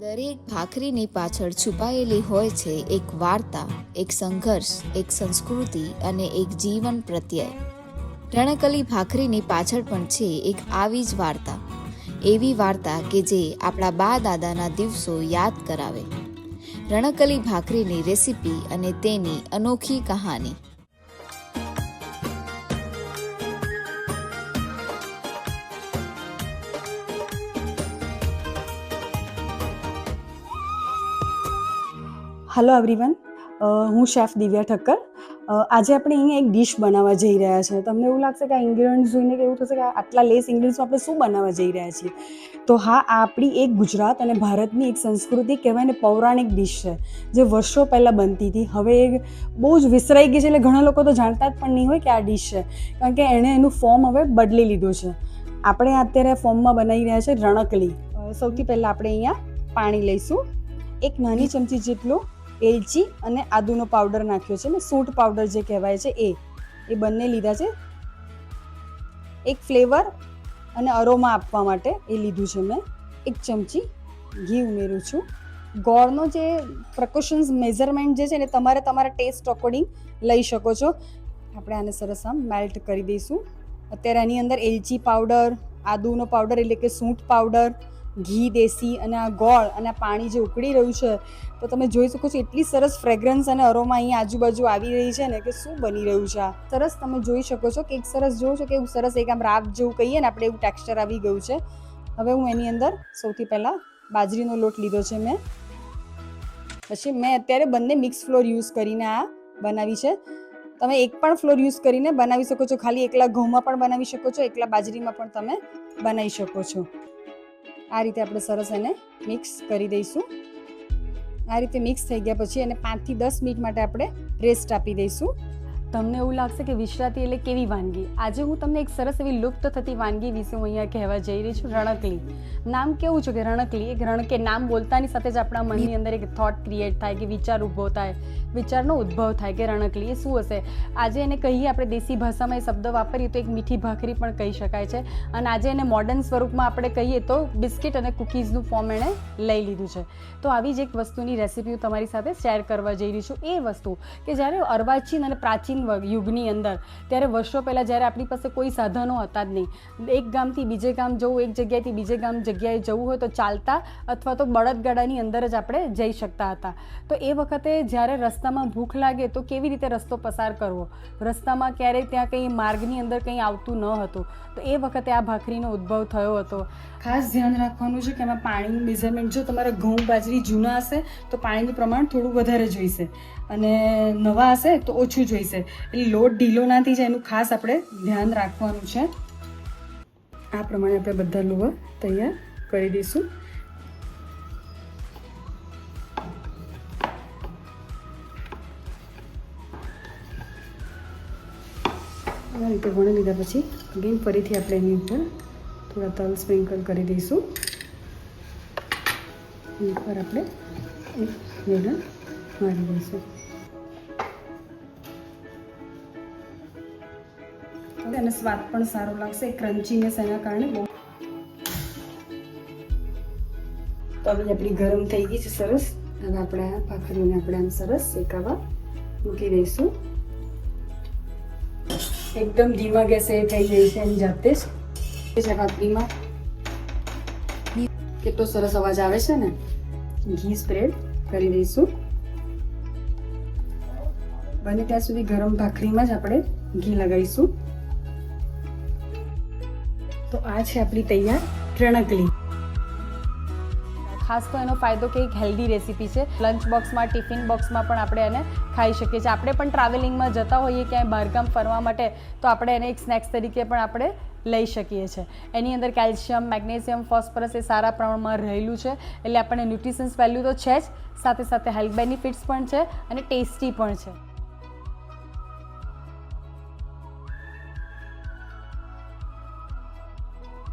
દરેક ભાખરીની પાછળ છુપાયેલી હોય છે એક વાર્તા, એક સંઘર્ષ, એક સંસ્કૃતિ અને એક જીવન પ્રત્યય. રણકલી ભાખરીની પાછળ પણ છે એક આવી જ વાર્તા, એવી વાર્તા કે જે આપણા બા દાદાના દિવસો યાદ કરાવે. રણકલી ભાખરીની રેસીપી અને તેની અનોખી કહાની. હેલો એવરીવન, હું શેફ દિવ્યા ઠક્કર. આજે આપણે અહીંયા એક ડિશ બનાવવા જઈ રહ્યા છીએ. તમને એવું લાગશે કે આ ઇન્ગ્રીડિયન્ટ્સ જોઈને કે એવું થશે કે આટલા લેસ ઇન્ગ્રીડિયન્ટ્સ આપણે શું બનાવવા જઈ રહ્યા છીએ. તો હા, આ આપણી એક ગુજરાત અને ભારતની એક સંસ્કૃતિ કહેવાય ને પૌરાણિક ડિશ છે, જે વર્ષો પહેલાં બનતી હતી. હવે એ બહુ જ વિસરાઈ ગઈ છે, એટલે ઘણા લોકો તો જાણતા જ પણ નહીં હોય કે આ ડિશ છે, કારણ કે એણે એનું ફોર્મ હવે બદલી લીધું છે. આપણે અત્યારે ફોર્મમાં બનાવી રહ્યા છે રણકલી. સૌથી પહેલાં આપણે અહીંયા પાણી લઈશું. એક નાની ચમચી જેટલું એલચી અને આદુનો પાવડર નાખ્યો છે ને સૂંઠ પાવડર જે કહેવાય છે એ બંને લીધા છે. એક ફ્લેવર અને અરોમા આપવા માટે એ લીધું છે મેં. એક ચમચી ઘી ઉમેરું છું. ગોળનો જે પ્રિકોશન્સ મેઝરમેન્ટ જે છે ને તમારે તમારા ટેસ્ટ અકોર્ડિંગ લઈ શકો છો. આપણે આને સરસ આમ મેલ્ટ કરી દઈશું. અત્યારે આની અંદર એલચી પાવડર, આદુનો પાવડર એટલે કે સૂંઠ પાવડર, ઘી દેશી અને આ ગોળ અને આ પાણી જે ઉકળી રહ્યું છે, તો તમે જોઈ શકો છો એટલી સરસ ફ્રેગ્રન્સ અને અરોમા અહીંયા આજુબાજુ આવી રહી છે ને કે શું બની રહ્યું છે. આ સરસ તમે જોઈ શકો છો કે એક સરસ જોવો છો કે એવું સરસ એક આમ રાબ જેવું કહીએ ને આપણે, એવું ટેક્સચર આવી ગયું છે. હવે હું એની અંદર સૌથી પહેલાં બાજરીનો લોટ લીધો છે મેં. પછી મેં અત્યારે બંને મિક્સ ફ્લોર યુઝ કરીને આ બનાવી છે. તમે એક પણ ફ્લોર યુઝ કરીને બનાવી શકો છો. ખાલી એકલા ઘઉંમાં પણ બનાવી શકો છો, એકલા બાજરીમાં પણ તમે બનાવી શકો છો. આ રીતે આપણે સરસ એને મિક્સ કરી દઈશું. આ રીતે મિક્સ થઈ ગયા પછી એને 5 થી 10 મિનિટ માટે આપણે રેસ્ટ આપી દઈશું. તમને એવું લાગશે કે વિશ્રાતી એટલે કેવી વાનગી? આજે હું તમને એક સરસ એવી લુપ્ત થતી વાનગી વિશે હું અહીંયા કહેવા જઈ રહી છું, રણકલી. નામ કેવું છે કે રણકલી, એક રણકે નામ બોલતાની સાથે જ આપણા મનની અંદર એક થોટ ક્રિએટ થાય, કે વિચાર ઊભો થાય, વિચારનો ઉદ્ભવ થાય કે રણકલી એ શું હશે. આજે એને કહીએ આપણે દેશી ભાષામાં એ શબ્દ વાપરીએ તો એક મીઠી ભાખરી પણ કહી શકાય છે. અને આજે એને મોડર્ન સ્વરૂપમાં આપણે કહીએ તો બિસ્કિટ અને કૂકીઝનું ફોર્મ એણે લઈ લીધું છે. તો આવી જ એક વસ્તુની રેસીપી હું તમારી સાથે શેર કરવા જઈ રહી છું. એ વસ્તુ કે જ્યારે અર્વાચીન અને પ્રાચીન યુગની અંદર, ત્યારે વર્ષો પહેલાં જ્યારે આપણી પાસે કોઈ સાધનો હતા જ નહીં, એક ગામથી બીજે ગામ જવું, એક જગ્યાએથી બીજે જગ્યાએ જવું હોય તો ચાલતા અથવા તો બળદગાડાની અંદર જ આપણે જઈ શકતા હતા. તો એ વખતે જ્યારે રસ્તામાં ભૂખ લાગે તો કેવી રીતે રસ્તો પસાર કરવો, રસ્તામાં ક્યારેય ત્યાં કંઈ માર્ગની અંદર કંઈ આવતું ન હતું, તો એ વખતે આ ભાખરીનો ઉદ્ભવ થયો હતો. ખાસ ધ્યાન રાખવાનું છે કે એમાં પાણીનું મેઝરમેન્ટ, જો તમારા ઘઉં બાજરી જૂના હશે તો પાણીનું પ્રમાણ થોડું વધારે જોઈશે અને નવા હશે તો ઓછું જોઈશે. એટલે લોટ ઢીલો ના થઈ જાય એનું ખાસ આપણે ધ્યાન રાખવાનું છે. આ પ્રમાણે આપણે બધા લોટ તૈયાર કરી દઈશું. આ રીતે વણી લીધા પછી અગેન ફરીથી આપણે એની ઉપર થોડા તલ સ્પ્રિંકલ કરી દઈશું. એની ઉપર આપણે એક વેલણ મારી દઈશું. અને સ્વાદ પણ સારો લાગશે, ક્રન્ચીનેસ એના કારણે બહુ. તો હવે આપણી ગરમ થઈ ગઈ છે સરસ. હવે આપણે આ ભાખરીને આપણે આમ સરસ શેકાવા મૂકી દઈશું. એકદમ ધીમા ગેસે થઈ જાય છે એની જાતે જ. ભાખરીમાં કેટલો સરસ અવાજ આવે છે ને. ઘી સ્પ્રેડ કરી દઈશું. બને ત્યાં સુધી ગરમ ભાખરીમાં જ આપણે ઘી લગાવીશું. તો આ છે આપણી તૈયાર રણકલી. ખાસ તો એનો ફાયદો કે એક હેલ્ધી રેસીપી છે. લંચ બોક્સમાં, ટિફિન બોક્સમાં પણ આપણે એને ખાઈ શકીએ છીએ. આપણે પણ ટ્રાવેલિંગમાં જતા હોઈએ ક્યાંય બહારગામ ફરવા માટે, તો આપણે એને એક સ્નેક્સ તરીકે પણ આપણે લઈ શકીએ છીએ. એની અંદર કેલ્શિયમ, મેગ્નેશિયમ, ફોસ્ફરસ એ સારા પ્રમાણમાં રહેલું છે. એટલે આપણને ન્યુટ્રિશન્સ વેલ્યુ તો છે જ, સાથે સાથે હેલ્થ બેનિફિટ્સ પણ છે અને ટેસ્ટી પણ છે.